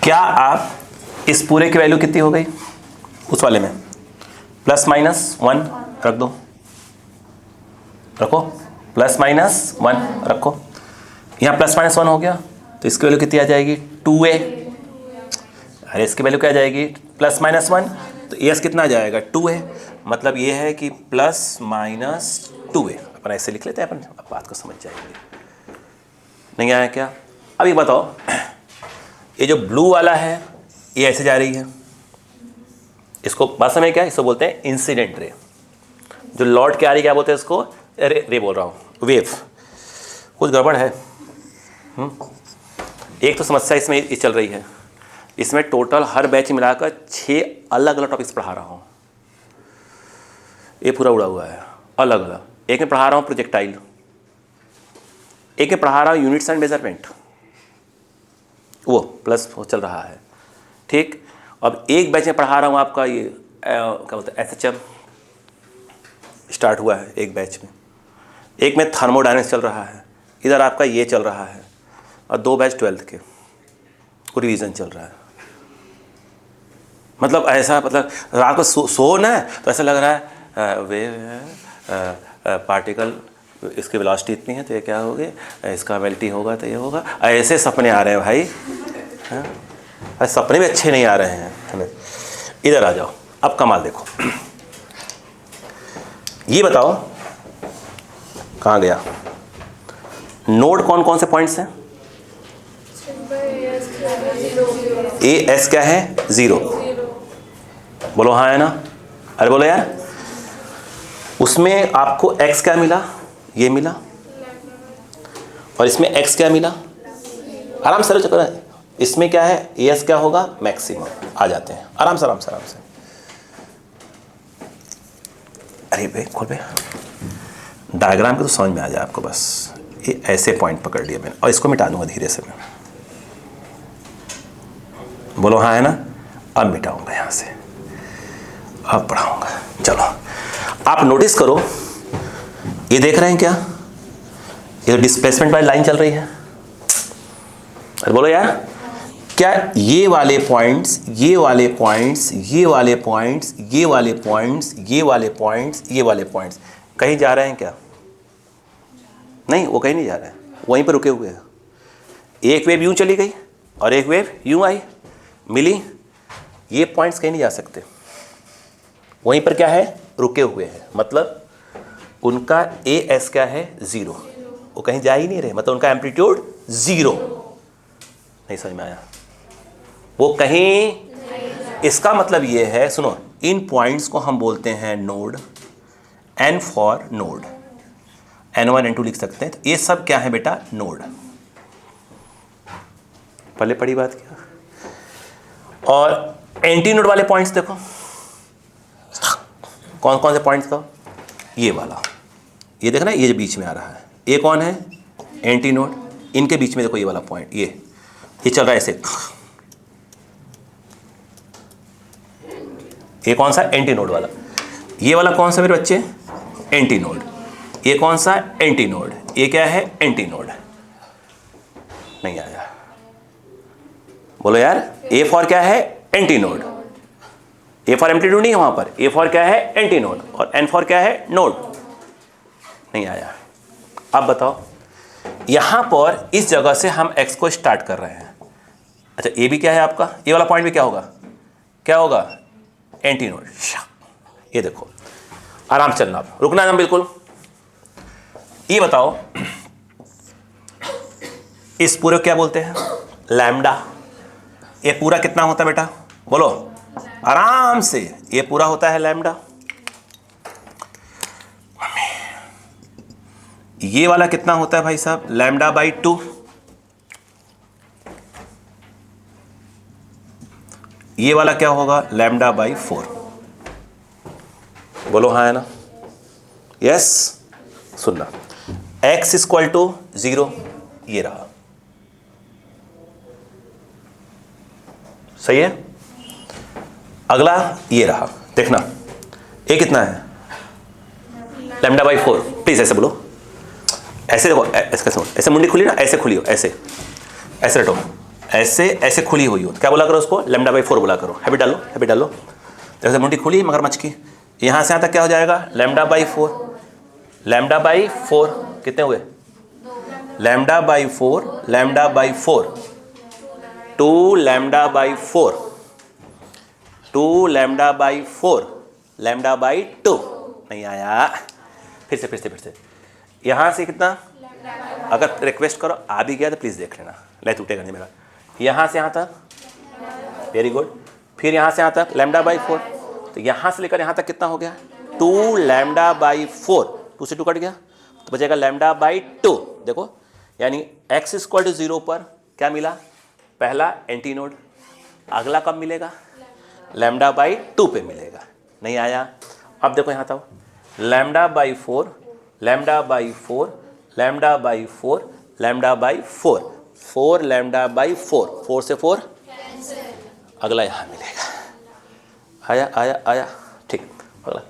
क्या आप इस पूरे की वैल्यू कितनी हो गई उस वाले में, ±1 रख दो, रखो ±1 रखो, यहाँ ±1 हो गया, तो इसकी वैल्यू कितनी आ जाएगी 2a, अरे इसकी वैल्यू क्या आ जाएगी ±1, तो एस कितना आ जाएगा 2a, मतलब ये है कि ±2a, अपन ऐसे लिख लेते हैं, अपन अब बात को समझ जाएंगे। नहीं आया क्या, अब ये बताओ, ये जो ब्लू वाला है ये ऐसे जा रही है, इसको बात समझ क्या है, इसको बोलते हैं इंसिडेंट रे, जो लौट के आ रही क्या बोलते हैं इसको, रे बोल रहा हूँ, वेव। कुछ गड़बड़ है, एक तो समस्या इसमें ये चल रही है, इसमें टोटल हर बैच मिलाकर 6 अलग अलग टॉपिक्स पढ़ा रहा हूँ, ये पूरा उड़ा हुआ है अलग अलग, एक में पढ़ा रहा हूँ प्रोजेक्टाइल, एक में पढ़ा रहा हूँ यूनिट्स एंड मेजरमेंट, वो प्लस वो चल रहा है, ठीक। अब एक बैच में पढ़ा रहा हूँ आपका ये क्या बोलते हैं SHM स्टार्ट हुआ है एक बैच में, एक में थर्मोडायनेमिक्स चल रहा है, इधर आपका ये चल रहा है, और 2 बैच 12th के को रिवीजन चल रहा है। मतलब ऐसा, मतलब रात को सो ना तो ऐसा लग रहा है वे पार्टिकल, इसकी वेलोसिटी इतनी है तो ये क्या होगी, इसका वेल्टी होगा तो ये होगा, ऐसे सपने आ रहे हैं भाई, हाँ सपने भी अच्छे नहीं आ रहे हैं हमें। इधर आ जाओ, अब कमाल देखो, ये बताओ कहाँ गया, नोड कौन कौन से पॉइंट्स हैं, ए एस क्या है 0, बोलो हाँ है ना, अरे बोलो यार, उसमें आपको x क्या मिला, ये मिला, और इसमें x क्या मिला, आराम से चक्कर, इसमें क्या है ए एस क्या होगा मैक्सिमम, आ जाते हैं आराम से आराम से आराम से। अरे भाई खोल पे, डायग्राम के तो समझ में आ जाए आपको, बस ये ऐसे पॉइंट पकड़ लिया मैंने, और इसको मिटा दूंगा धीरे से मैं, बोलो हाँ है ना, अब मिटाऊंगा यहाँ से, अब पढ़ाऊंगा। चलो आप नोटिस करो, ये देख रहे हैं क्या, ये डिस्प्लेसमेंट वाली लाइन चल रही है, अरे बोलो यार, क्या ये वाले पॉइंट्स, ये वाले पॉइंट्स, ये वाले पॉइंट्स, ये वाले पॉइंट्स, ये वाले पॉइंट्स, ये वाले पॉइंट्स कहीं जा रहे हैं क्या? नहीं, वो कहीं नहीं जा रहे हैं, वहीं पर रुके हुए हैं। एक वेव यूं चली गई और एक वेव यूं आई, मिली, ये पॉइंट्स कहीं नहीं जा सकते, वहीं पर क्या है, रुके हुए हैं। मतलब उनका ए एस क्या है, 0, वो कहीं जा ही नहीं रहे, मतलब उनका एम्पलीट्यूड 0। नहीं समझ में आया? वो कहीं, इसका मतलब ये है, सुनो, इन पॉइंट्स को हम बोलते हैं node, n for node, n1 n2 लिख सकते हैं। तो ये सब क्या है बेटा, नोड। पहले पढ़ी बात क्या? और एंटी नोड वाले पॉइंट्स देखो, कौन कौन से पॉइंट्स का? ये वाला, ये देखना, ये जो बीच में आ रहा है, ये कौन है, एंटी नोड। इनके बीच में देखो ये वाला पॉइंट, ये चल रहा है ऐसे, ये कौन सा, एंटी नोड वाला। ये वाला कौन सा मेरे बच्चे, एंटी नोड। ये कौन सा, एंटी नोड। ये क्या है, एंटी नोड। नहीं आया, बोलो यार। ए फॉर क्या है, anti node. A for amplitude नहीं है वहां पर, ए फॉर क्या है, एंटी नोड, और एन फॉर क्या है, नोड। नहीं आया। अब बताओ, यहां पर इस जगह से हम एक्स को स्टार्ट कर रहे हैं। अच्छा, ये भी क्या है आपका, ये वाला पॉइंट भी क्या होगा, क्या होगा, एंटी नोड। ये देखो, आराम से चलना, आप रुकना ना बिल्कुल। ये बताओ, इस पूरे को क्या बोलते हैं, लैम्डा। ये पूरा कितना होता है बेटा, बोलो आराम से, ये पूरा होता है लैम्डा। ये वाला कितना होता है भाई साहब, लैम्डा बाई 2। ये वाला क्या होगा, लैम्डा बाई 4। बोलो हाँ है ना, यस। सुनना, x इक्वल टू 0, ये रहा, सही है। अगला ये रहा, देखना, ये कितना है, लैम्डा बाई 4। प्लीज ऐसे बोलो, ऐसे देखो, ऐसे सुनो, ऐसे मुंडी खुली ना, ऐसे खुली हो, ऐसे ऐसे रटो, ऐसे ऐसे खुली हुई हो, क्या बोला करो उसको, लैम्डा बाई 4 बोला करो। हैबिट डालो, हैबिट डालो। जैसे मुंडी खुली मगरमच्छ की, यहाँ से यहाँ तक क्या हो जाएगा, लैम्डा बाई 4। लैम्डा बाई 4 कितने हुए, lambda by 4, lambda by 4, 2 lambda by 4, 2 lambda by 4, lambda by 2। नहीं आया, फिर से यहाँ से कितना, अगर रिक्वेस्ट करो आ भी गया तो प्लीज़ देख लेना, ले टूटेगा नहीं मेरा। यहाँ से यहाँ तक, वेरी गुड। फिर यहाँ से यहाँ तक लैम्डा बाई 4, तो यहाँ से लेकर यहाँ तक कितना हो गया, 2 लैम्डा बाई 4, 2 से 2 कट गया, तो बचेगा लैम्डा बाई 2। देखो, यानी x इक्वल टू 0 पर क्या मिला, पहला एंटी नोड। अगला कब मिलेगा, लैम्डा बाई 2 पे मिलेगा। नहीं आया। अब देखो यहाँ तक, lambda by 4, lambda by 4, lambda by 4, lambda by 4, 4 lambda by 4, 4 से 4 अगला यहाँ मिलेगा। आया आया आया, ठीक। अगला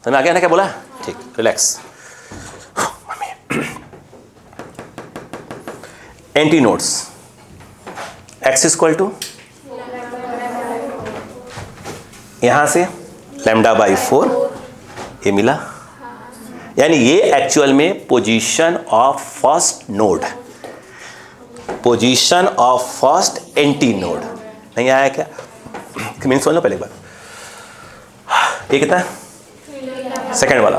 समझ में आ गया ना क्या बोला, ठीक, relax. Anti nodes, x equal to यहां से लैम्डा बाई 4, ये मिला, यानी ये एक्चुअल में position of first node, position of first anti node. नहीं आया क्या, मीन समझ लो पहले एक बार। ये कितना है, सेकेंड वाला,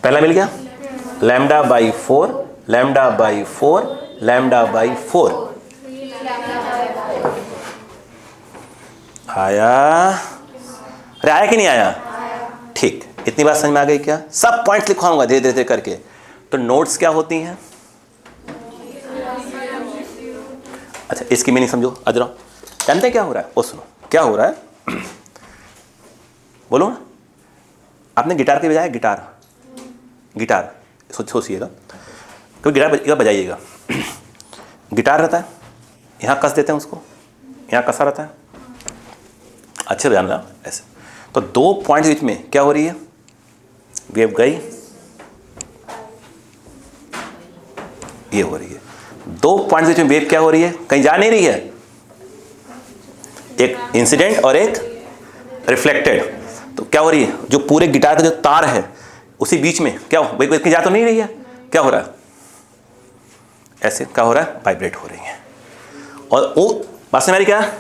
पहला मिल गया, lambda by 4, lambda by 4, lambda by 4। आया, अरे आया कि नहीं आया, ठीक। इतनी बात समझ में आ गई क्या, सब पॉइंट्स लिखवाऊंगा धीरे धीरे करके। तो नोट्स क्या होती हैं, अच्छा इसकी मीनिंग समझो। अजरा जानते हैं क्या हो रहा है, वो सुनो क्या हो रहा है, बोलो ना। आपने गिटार के बजाय, गिटार सोचिएगा, कभी गिटार बजाइएगा, गिटार रहता है, यहाँ कस देते हैं उसको, यहाँ कसा रहता है, अच्छे से बजाना ऐसे। तो 2 पॉइंट बीच में क्या हो रही है, वेव गई, ये हो रही है। 2 पॉइंट के बीच में वेव क्या हो रही है, कहीं जा नहीं रही है, एक इंसिडेंट और एक रिफ्लेक्टेड। तो क्या हो रही है, जो पूरे गिटार का जो तार है उसी बीच में क्या हो, कहीं जा तो नहीं रही है, क्या हो रहा है, ऐसे क्या हो रहा है, वाइब्रेट हो रही है। और वो बात समझ में क्या,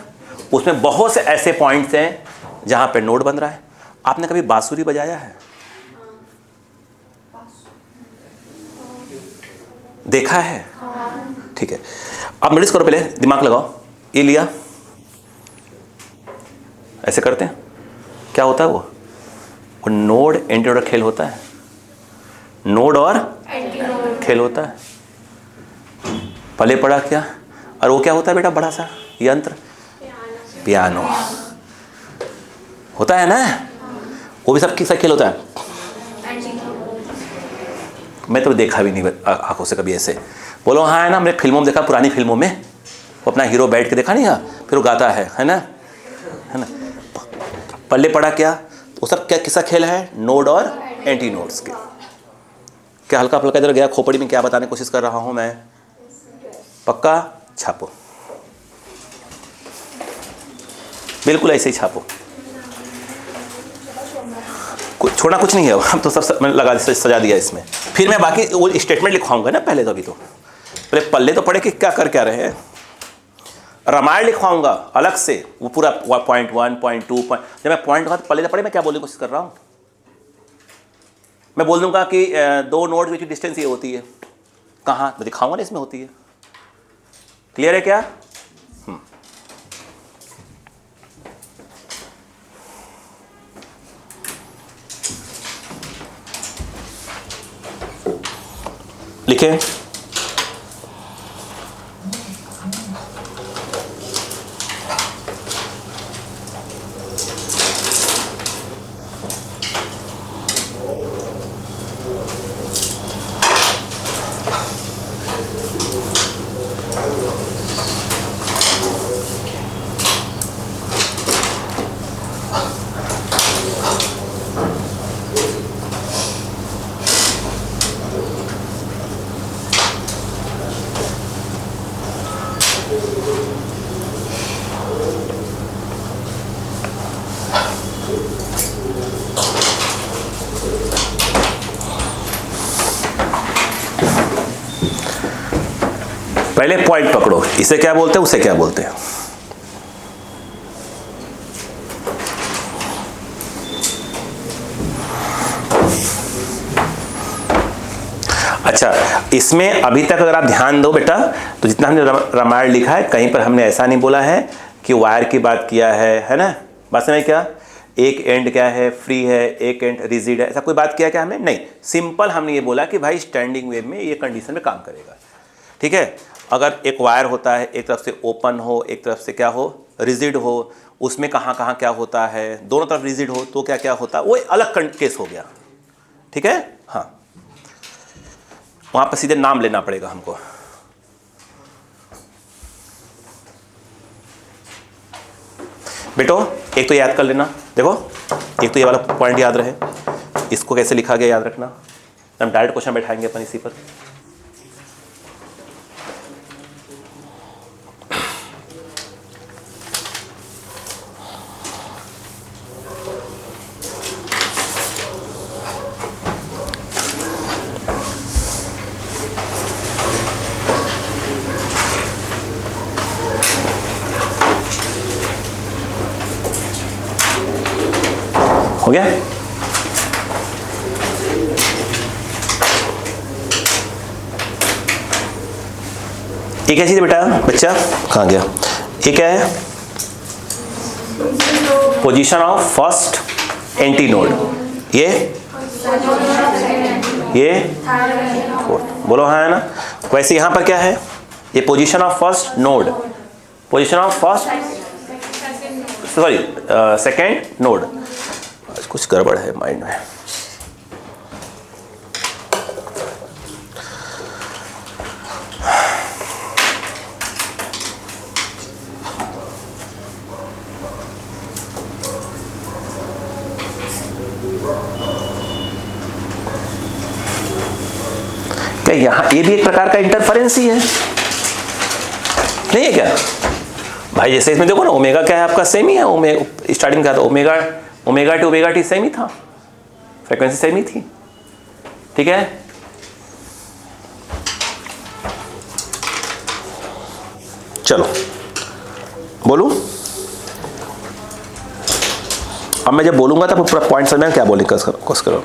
उसमें बहुत से ऐसे पॉइंट्स हैं जहां पे नोड बन रहा है। आपने कभी बांसुरी बजाया है, देखा है, ठीक है। अब नोटिस करो, पहले दिमाग लगाओ, ये लिया, ऐसे करते हैं, क्या होता है वो नोड एंटी नोड खेल होता है, नोड और खेल होता है। पहले पढ़ा क्या, और वो क्या होता है बेटा, बड़ा सा यंत्र, पियानो होता है ना, वो भी सब किसका खेल होता है। मैं तो देखा भी नहीं आंखों से कभी ऐसे, बोलो हाँ है ना, हमने फिल्मों में देखा, पुरानी फिल्मों में वो अपना हीरो बैठ के देखा नहीं, फिर वो गाता है ना, है ना। पल्ले पड़ा क्या, वो सब क्या किसका खेल है, नोड और एंटी नोड्स के। क्या हल्का फुल्का इधर गया खोपड़ी में, क्या बताने की कोशिश कर रहा हूं मैं, पक्का छापो, बिल्कुल ऐसे ही छापो, छोड़ा कुछ नहीं है, हम तो सब मैंने लगा सजा दिया इसमें। फिर मैं बाकी वो स्टेटमेंट लिखवाऊंगा ना, पहले तो अभी तो पहले पल्ले तो पढ़े कि क्या कर क्या रहे हैं। रामायण लिखवाऊंगा अलग से, वो पूरा पॉइंट 1 पॉइंट 2 पॉइंट, जब मैं पॉइंट पढ़े तो पढ़े, मैं क्या बोलने की कोशिश कर रहा हूँ, मैं बोल दूंगा कि 2 नोड की डिस्टेंस ये होती है, कहाँ मैं दिखाऊंगा ना, इसमें होती है। क्लियर है क्या, लिखे, पहले पॉइंट पकड़ो, इसे क्या बोलते हैं, उसे क्या बोलते हैं। अच्छा, इसमें अभी तक अगर आप ध्यान दो बेटा, तो जितना हमने रामायण लिखा है, कहीं पर हमने ऐसा नहीं बोला है कि वायर की बात किया है ना, बात समझ क्या, एक एंड क्या है, फ्री है, एक एंड रिजिड है, ऐसा कोई बात किया क्या हमने, नहीं। सिंपल हमने ये बोला कि भाई स्टैंडिंग वेव में ये कंडीशन में काम करेगा, ठीक है। अगर एक वायर होता है, एक तरफ से ओपन हो, एक तरफ से क्या हो, रिजिड हो, उसमें कहाँ कहाँ क्या होता है, दोनों तरफ रिजिड हो तो क्या क्या होता है, वो अलग केस हो गया, ठीक है। हाँ, वहाँ पर सीधे नाम लेना पड़ेगा हमको। बेटो एक तो याद कर लेना, देखो एक तो ये वाला पॉइंट याद रहे, इसको कैसे लिखा गया याद रखना, हम डायरेक्ट क्वेश्चन बैठाएंगे अपन इसी पर। हो गया, ये क्या चीज है बेटा, बच्चा कहाँ गया, ये क्या है, position of first anti node, ये फोर्थ, बोलो हाँ है ना। वैसे यहां पर क्या है, ये position of first node, position of first sorry second node. कुछ गड़बड़ है माइंड में, क्या यहां ये भी एक प्रकार का इंटरफेरेंस ही है, नहीं है क्या भाई? जैसे इसमें देखो ना, ओमेगा क्या है आपका, सेम ही है। स्टार्टिंग का था omega two omega t same ही था, फ्रीक्वेंसी सेम ही थी, ठीक है। चलो बोलूं, अब मैं जब बोलूंगा तब पूरा पॉइंट समझना क्या बोले कोशिश करो।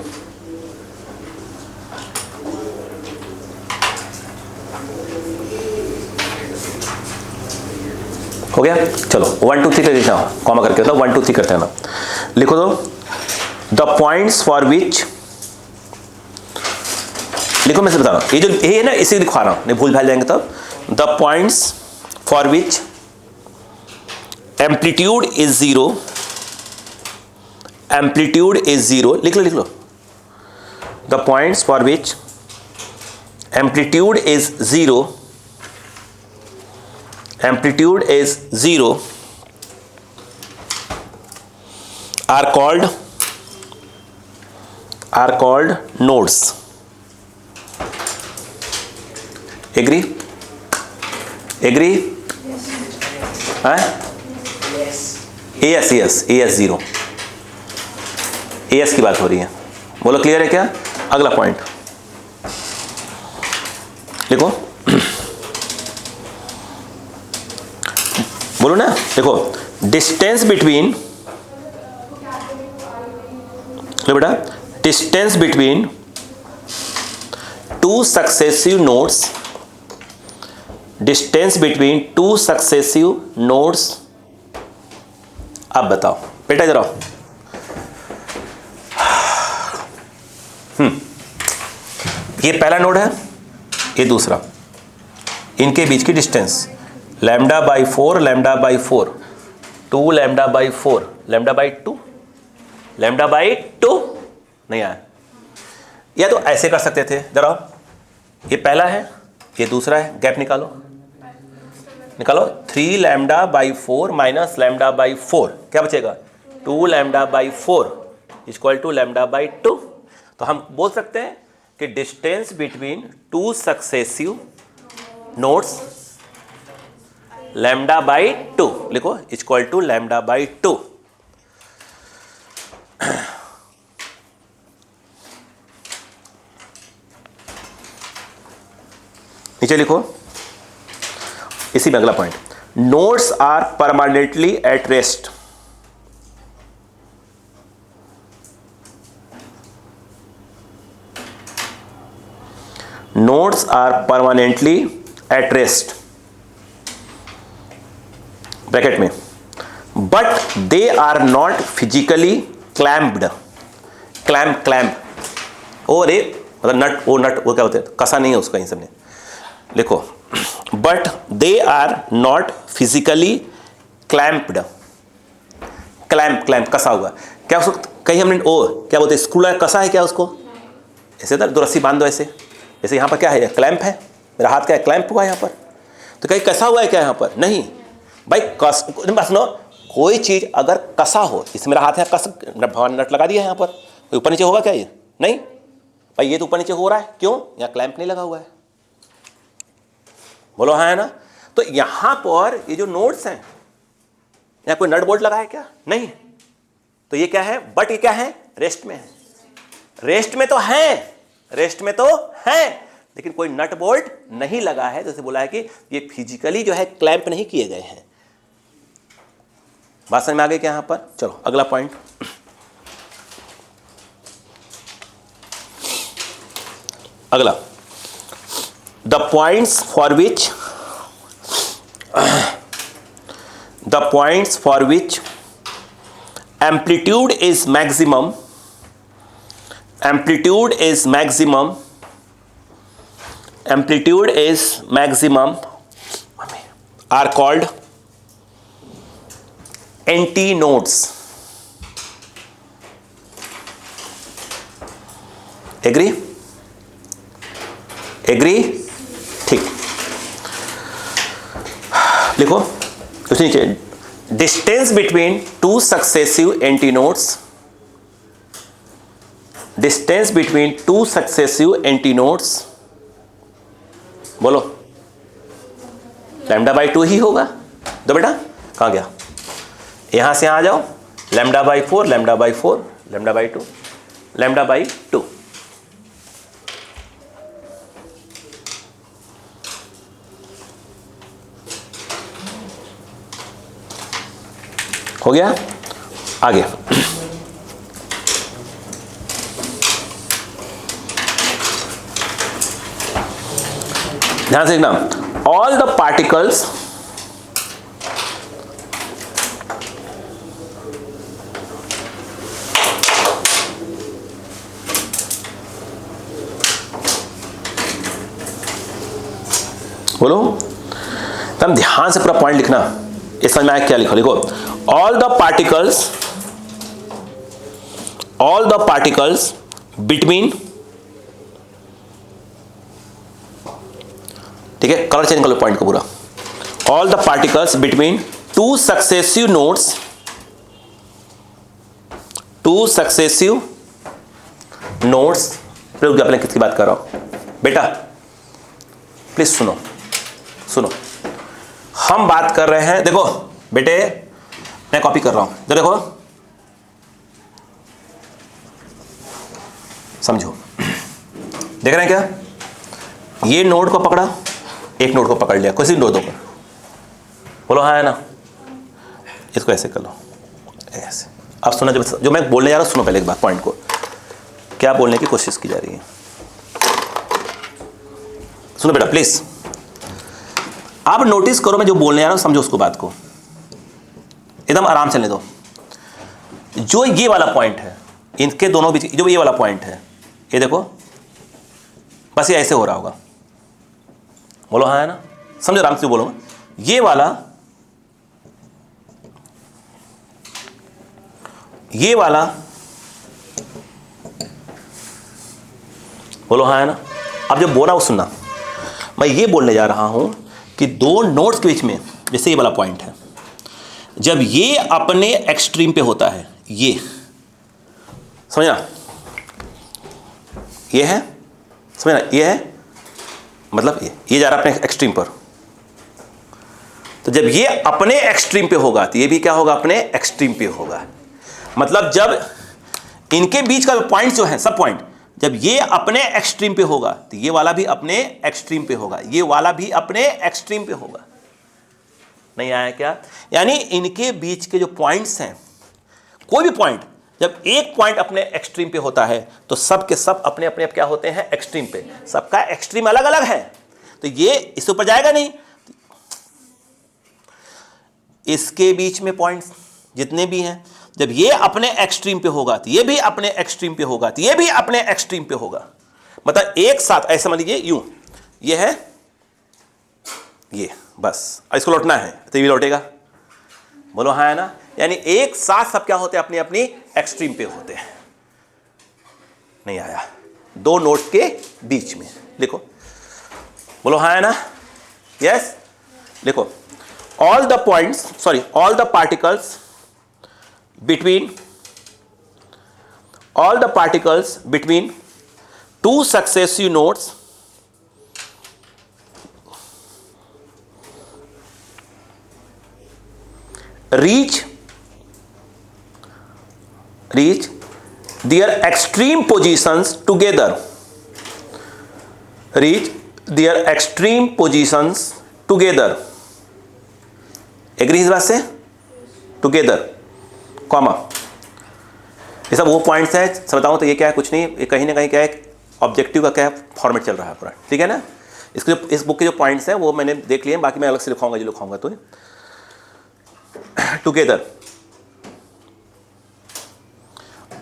हो गया? चलो 1 2 3 लिखना, कॉमा करके होता 1 2 3 करते हैं ना, लिखो दो। द पॉइंट्स फॉर विच, लिखो मैं से बता रहा हूं, ये जो ये है ना, इसे लिखवा रहा हूं, नहीं भूल भाल जाएंगे तब। The points for which amplitude is zero, amplitude is zero, लिख लो। The points for which amplitude is zero, amplitude is zero are called nodes. Agree? AS zero, AS की बात हो रही है, बोलो क्लियर है क्या? अगला पॉइंट लिखो, बोलो ना, देखो डिस्टेंस बिटवीन, लो बेटा, distance between two successive nodes, distance between two successive nodes, अब बताओ बेटा जरा। ये पहला नोड है, ये दूसरा, इनके बीच की distance lambda by 4, lambda by 4, 2 lambda by 4, lambda by 2, lambda by 2 नहीं आया। या तो ऐसे कर सकते थे, जरा ये पहला है, ये दूसरा है, गैप निकालो 3 lambda by 4 minus lambda by 4, क्या बचेगा? 2 lambda by 4 equal to lambda by 2। तो हम बोल सकते हैं कि distance between two successive nodes lambda by 2, लिखो इक्वल टू लैम्डा बाई 2। नीचे लिखो, इसी में अगला point, nodes are permanently at rest, nodes are permanently at rest bracket में, but they are not physically clamped, clamp ओ रे मतलब नट, वो क्या होता है, कसा नहीं है उसका, इन सब ने लिखो, but they are not physically clamped, clamp कसा हुआ, क्या उसको कहीं हमने क्या बोलते हैं, स्क्रू लगा कसा है क्या उसको, ऐसे दो रस्सी बांध दो ऐसे, जैसे यहाँ पर क्या है, क्लैम्प है, मेरा हाथ क्या है, क्लैम्प हुआ है यहाँ पर, तो कहीं कसा हुआ है क्या यहाँ पर? नहीं भाई, कस बस नो, कोई चीज अगर कसा हो, इसमें मेरा हाथ है, कस नट लगा दिया है यहाँ पर, कोई ऊपर नीचे होगा क्या ये? नहीं भाई, ये तो ऊपर नीचे हो रहा है, क्यों? यहाँ क्लैंप नहीं लगा हुआ है, बोलो हाँ है ना। तो यहाँ पर ये जो नोड्स हैं, यहाँ कोई नट बोल्ट लगा है क्या? नहीं। तो ये क्या है? बट ये क्या है? रेस्ट में है, रेस्ट में तो है, रेस्ट में तो है, लेकिन कोई नट बोल्ट नहीं लगा है। जैसे बोला है कि ये फिजिकली जो है क्लैंप नहीं किए गए हैं। बात समझ में आ गई क्या यहाँ पर? चलो अगला पॉइंट, अगला, the points for which amplitude is maximum, are called antinodes. Agree? ठीक, लिखो उसके नीचे, distance between two successive antinodes, distance between two successive antinodes बोलो, लैम्डा बाई 2 ही होगा। तो बेटा कहाँ गया, यहां से यहां आ जाओ, lambda by 4, lambda by 4, lambda by 2, lambda by 2। हो गया। आगे ध्यान से देखना, ऑल द पार्टिकल्स बोलो, तुम ध्यान से पूरा पॉइंट लिखना, इस समझ में आया क्या लिखो, लिखो ऑल द पार्टिकल्स बिटवीन, ठीक है, कलर चेंज कर लो पॉइंट को पूरा, all the particles between two successive nodes. रुक जा, अपने किसकी बात कर रहा हूं बेटा, प्लीज सुनो, हम बात कर रहे हैं, देखो बेटे मैं कॉपी कर रहा हूं, तो देखो समझो, देख रहे हैं क्या, ये नोड को पकड़ा, एक नोड को पकड़ लिया, किसी नोड को, बोलो हाँ है ना, इसको ऐसे कर लो, ऐसे। अब सुनो, जो मैं बोलने जा रहा हूं सुनो पहले एक बात, पॉइंट को क्या बोलने की कोशिश की जा रही है, सुनो बेटा प्लीज, आप नोटिस करो, मैं जो बोलने जा रहा हूं समझो उसको, बात को एकदम आराम चलने दो। जो ये वाला पॉइंट है, इनके दोनों बीच जो ये वाला पॉइंट है, ये देखो बस ये ऐसे हो रहा होगा, बोलो हाँ है ना, समझो आराम से बोलो, ये वाला बोलो हाँ है ना। अब जब बोला वो सुनना, मैं ये बोलने जा रहा हूं कि दो नोड्स के बीच में, जैसे ये वाला पॉइंट है, जब ये अपने एक्सट्रीम पे होता है, ये समझना, ये है, समझना, ये है, मतलब ये जा रहा है अपने एक्सट्रीम पर, तो जब ये अपने एक्सट्रीम पे होगा तो ये भी क्या होगा, अपने एक्सट्रीम पे होगा। मतलब जब इनके बीच का पॉइंट जो है, सब पॉइंट, जब ये अपने एक्सट्रीम पे होगा तो ये वाला भी अपने एक्सट्रीम पे होगा, ये वाला भी अपने एक्सट्रीम पे होगा। नहीं आया क्या, यानी इनके बीच के जो पॉइंट्स हैं, कोई भी पॉइंट जब एक पॉइंट अपने एक्सट्रीम पे होता है तो सब के सब अपने अपने क्या होते हैं, एक्सट्रीम पे, सबका एक्सट्रीम अलग अलग है, तो ये इससे ऊपर जाएगा नहीं। इसके बीच में पॉइंट्स जितने भी हैं, जब ये अपने एक्सट्रीम पे होगा तो ये भी अपने एक्सट्रीम पे होगा, तो ये भी अपने एक्सट्रीम पे होगा, मतलब एक साथ ऐसे मान लीजिए यूं, ये है ये, बस इसको लौटना है तो ये लौटेगा, बोलो हाँ है ना। यानी एक साथ सब क्या होते हैं, अपनी अपनी एक्सट्रीम पे होते हैं। नहीं आया, दो नोड्स के बीच में लिखो, बोलो हाँ है ना, यस। लिखो all the particles between two successive nodes reach their extreme positions together, agree इस बात से, टुगेदर कॉमा, ये सब वो पॉइंट्स हैं। सब बताऊं तो ये क्या है, कुछ नहीं, ये कहीं ना कहीं क्या है, ऑब्जेक्टिव का क्या फॉर्मेट चल रहा है पूरा, ठीक है ना। इस बुक के जो पॉइंट्स हैं वो मैंने देख लिए, बाकी मैं अलग से लिखाऊंगा, जो लिखाऊंगा तो टुगेदर।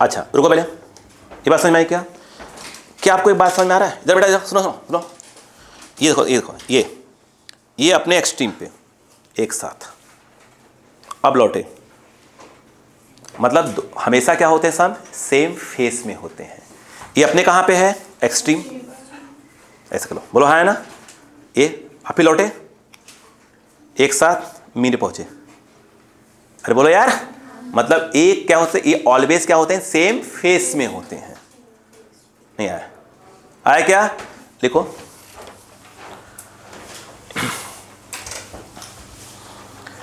अच्छा रुको पहले, ये बात समझ में आई क्या आपको एक बात समझ में आ रहा है? इधर बेटा सुनो, ये देखो ये अपने एक्सट्रीम पे एक साथ, अब लौटे, मतलब हमेशा क्या होते हैं, सब सेम फेस में होते हैं। ये अपने कहां पे है, एक्सट्रीम, ऐसे करो, बोलो हाँ है ना। ये आप ही लौटे, एक साथ मीन पहुंचे, अरे बोलो यार, मतलब एक क्या होते हैं, ये ऑलवेज क्या होते हैं, सेम फेस में होते हैं। नहीं आया क्या, लिखो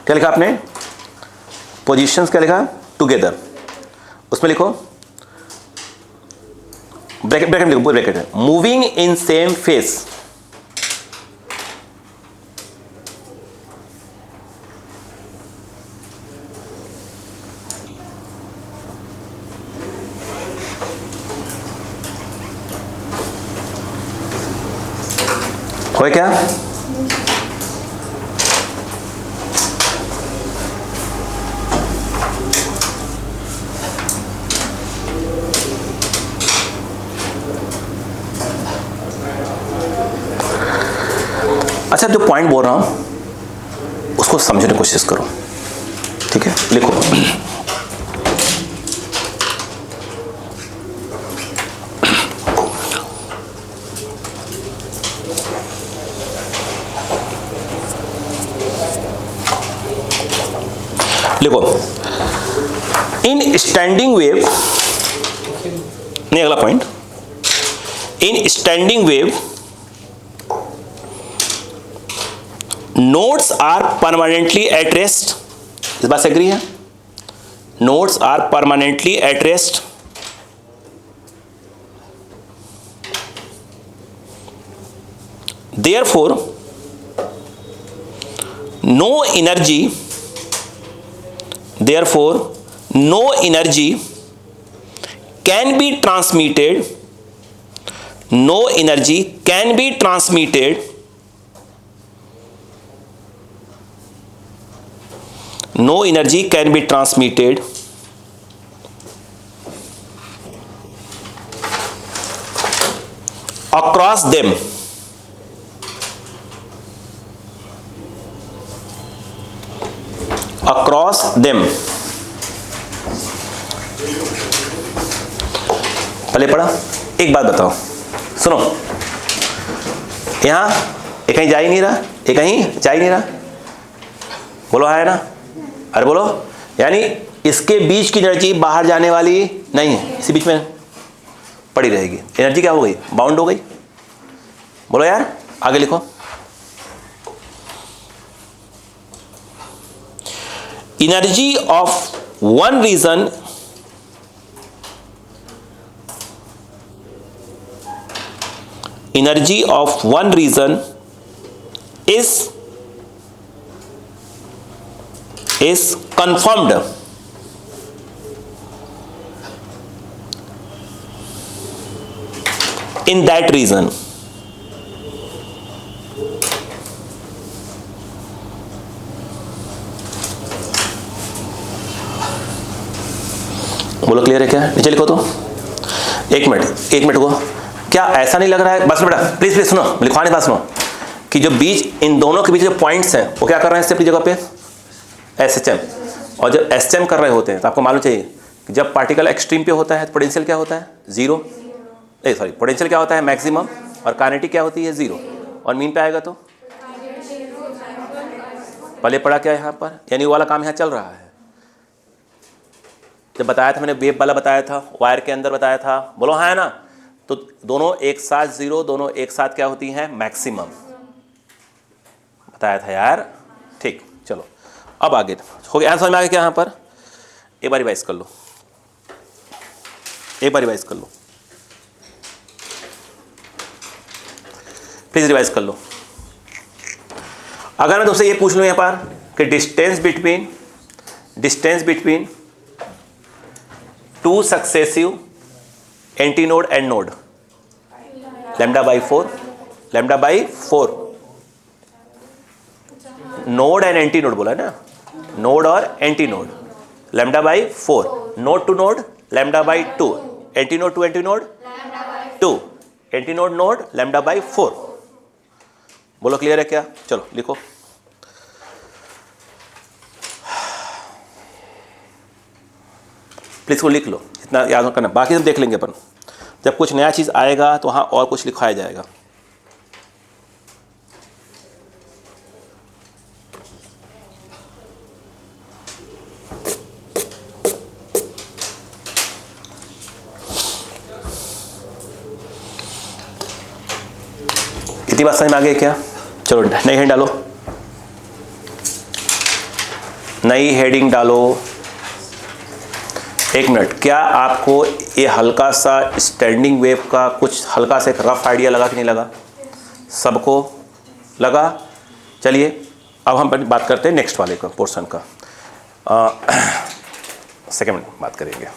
क्या लिखा आपने? पोजीशंस क्या लिखा? टुगेदर। उसमें लिखो ब्रैकेट ब्रैकेट लिखो, ब्रैकेट है, मूविंग इन सेम फेस। हो क्या? अच्छा, जो पॉइंट बोल रहा हूं उसको समझने की कोशिश करो, ठीक है? लिखो लिखो इन स्टैंडिंग वेव, नहीं अगला point, in standing wave nodes are permanently at rest. इस बात से एग्री है? Nodes are permanently at rest. Therefore no energy, therefore no energy can be transmitted, no energy can be transmitted, no energy can be transmitted across them, across them। पहले पढ़ा, एक बात बताओ, सुनो, यहां ये कहीं जा ही नहीं रहा, ये कहीं जा ही नहीं रहा, बोलो है ना? अरे बोलो, यानी इसके बीच की एनर्जी बाहर जाने वाली नहीं है, इसी बीच में पड़ी रहेगी। एनर्जी क्या हो गई? बाउंड हो गई। बोलो यार, आगे लिखो। Energy of one region is confirmed in that region। बोलो क्लियर है क्या? नीचे लिखो तो। एक मिनट को, क्या ऐसा नहीं लग रहा है? बस बेटा प्लीज प्लीज सुनो, लिखवाने बात सुनो, कि जो बीच इन दोनों के बीच जो पॉइंट्स हैं वो क्या कर रहे हैं अपनी जगह पे? SHM। और जब SHM कर रहे होते हैं तो आपको मालूम चाहिए कि जब पार्टिकल एक्सट्रीम पे होता है तो पोटेंशियल क्या होता है? जीरो। पोटेंशियल क्या होता है? मैक्सिमम। और काइनेटिक क्या होती है? जीरो। और मीन पे आएगा तो पहले पढ़ा क्या यहाँ पर, यानी वो वाला काम यहाँ चल रहा है। जब बताया था मैंने, वेव वाला बताया था, वायर के अंदर बताया था, बोलो हाँ है ना? तो दोनों एक साथ जीरो, दोनों एक साथ क्या होती हैं? मैक्सिमम। बताया था यार, ठीक। चलो अब आगे हो गया, समझ में आ गया क्या? यहाँ पर एक बार रिवाइज कर लो, एक बार रिवाइज कर लो, प्लीज रिवाइज कर लो। अगर मैं तुमसे ये पूछ लूँ यहाँ पर कि distance between two successive antinode and node, lambda by four. Node and antinode बोला है ना, नोड और antinode, lambda by 4। Node to node lambda by 2, antinode to antinode 2, antinode node lambda by 4। बोलो क्लियर है क्या? चलो लिखो। प्लीज को लिख लो, इतना याद करना, बाकी हम देख लेंगे अपन। जब कुछ नया चीज़ आएगा तो वहाँ और कुछ लिखाया जाएगा। इतनी बात समझ में आ गई क्या? चलो नई हैंड डालो। नई हेडिंग डालो। एक मिनट, क्या आपको ये हल्का सा स्टैंडिंग वेव का कुछ हल्का सा एक रफ आइडिया लगा कि नहीं लगा? सबको लगा? चलिए अब हम बात करते हैं नेक्स्ट वाले का पोर्शन का। सेकेंड बात करेंगे।